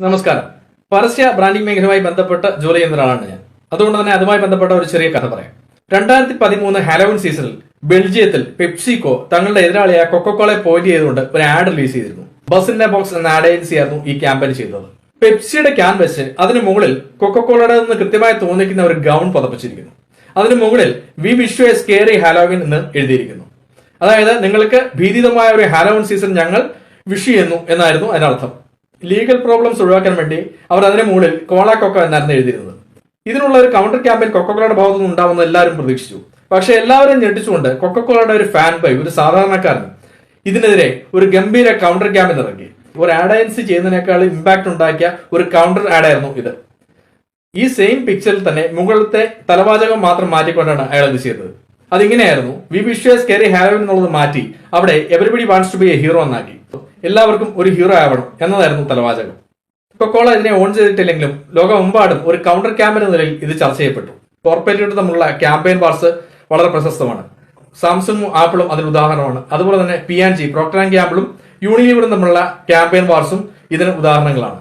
നമസ്കാരം. പരസ്യ ബ്രാൻഡിംഗ് മേഖലയുമായി ബന്ധപ്പെട്ട് ജോലി ചെയ്യുന്ന ഒരാളാണ് ഞാൻ. അതുകൊണ്ട് തന്നെ അതുമായി ബന്ധപ്പെട്ട ഒരു ചെറിയ കഥ പറയാം. 2013 ഹാലോവിൻ സീസണിൽ ബെൽജിയത്തിൽ പെപ്സിക്കോ തങ്ങളുടെ എതിരാളിയായ കൊക്കോകോളയെ പോയിന്റ് ചെയ്തുകൊണ്ട് ഒരു ആഡ് റിലീസ് ചെയ്തിരുന്നു. ബസിന്റെ ബോക്സ് എന്ന ആഡ് ഏജൻസി ആയിരുന്നു ഈ ക്യാമ്പയിൻ ചെയ്തത്. പെപ്സിയുടെ ക്യാൻ വെച്ച് അതിന് മുകളിൽ കൊക്കോകോളയുടെ നിന്ന് കൃത്യമായി തോന്നിക്കുന്ന ഒരു ഗൗൺ പതപ്പിച്ചിരിക്കുന്നു. അതിന് മുകളിൽ V wish you a scary Halloween എന്ന് എഴുതിയിരിക്കുന്നു. അതായത് നിങ്ങൾക്ക് ഭീതിതമായ ഒരു ഹാലോവിൻ സീസൺ ഞങ്ങൾ വിഷ് ചെയ്യുന്നു എന്നായിരുന്നു അതിനർത്ഥം. ലീഗൽ പ്രോബ്ലംസ് ഒഴിവാക്കാൻ വേണ്ടി അവർ അതിന് മുകളിൽ കോള കൊക്കോ എന്നായിരുന്നു എഴുതിയിരുന്നത്. ഇതിനുള്ള ഒരു കൗണ്ടർ ക്യാമ്പയിൻ കൊക്കോകോളയുടെ ഭാഗത്തു നിന്ന് ഉണ്ടാവുമെന്ന് എല്ലാവരും പ്രതീക്ഷിച്ചു. പക്ഷെ എല്ലാവരും ഞെട്ടിച്ചുകൊണ്ട് കൊക്കോകോളയുടെ ഒരു ഫാൻ ബൈ, ഒരു സാധാരണക്കാരൻ ഇതിനെതിരെ ഒരു ഗംഭീര കൗണ്ടർ ക്യാമ്പയിൻ ഇറക്കി. ഒരു ആഡ് ഏജൻസി ചെയ്യുന്നതിനേക്കാൾ ഇമ്പാക്ട് ഉണ്ടാക്കിയ ഒരു കൗണ്ടർ ആഡ് ആയിരുന്നു ഇത്. ഈ സെയിം പിക്ചറിൽ തന്നെ മുകളിലത്തെ തലവാചകം മാത്രം മാറ്റിക്കൊണ്ടാണ് അയാൾ ഇത് ചെയ്തത്. അതിങ്ങനെയായിരുന്നു: we wish you a scary Halloween എന്നുള്ളത് മാറ്റി അവിടെ everybody wants to be a hero എന്നാക്കി. എല്ലാവർക്കും ഒരു ഹീറോ ആവണം എന്നതായിരുന്നു തലവാചകം. കൊക്കോള ഇതിനെ ഓൺ ചെയ്തിട്ടില്ലെങ്കിലും ലോകമെമ്പാടും ഒരു കൗണ്ടർ ക്യാമ്പയിൻ നിലയിൽ ഇത് ചർച്ച ചെയ്യപ്പെട്ടു. കോർപ്പറേറ്റുകൾ തമ്മിലുള്ള ക്യാമ്പയിൻ വാർസ് വളരെ പ്രശസ്തമാണ്. സാംസങ്ങും ആപ്പിളും അതിന് ഉദാഹരണമാണ്. അതുപോലെ തന്നെ P&G, പ്രോക്ടർ ആൻഡ് ഗാംബിളും യൂണിലിവറും തമ്മിലുള്ള ക്യാമ്പയിൻ വാർസും ഇതിന് ഉദാഹരണങ്ങളാണ്.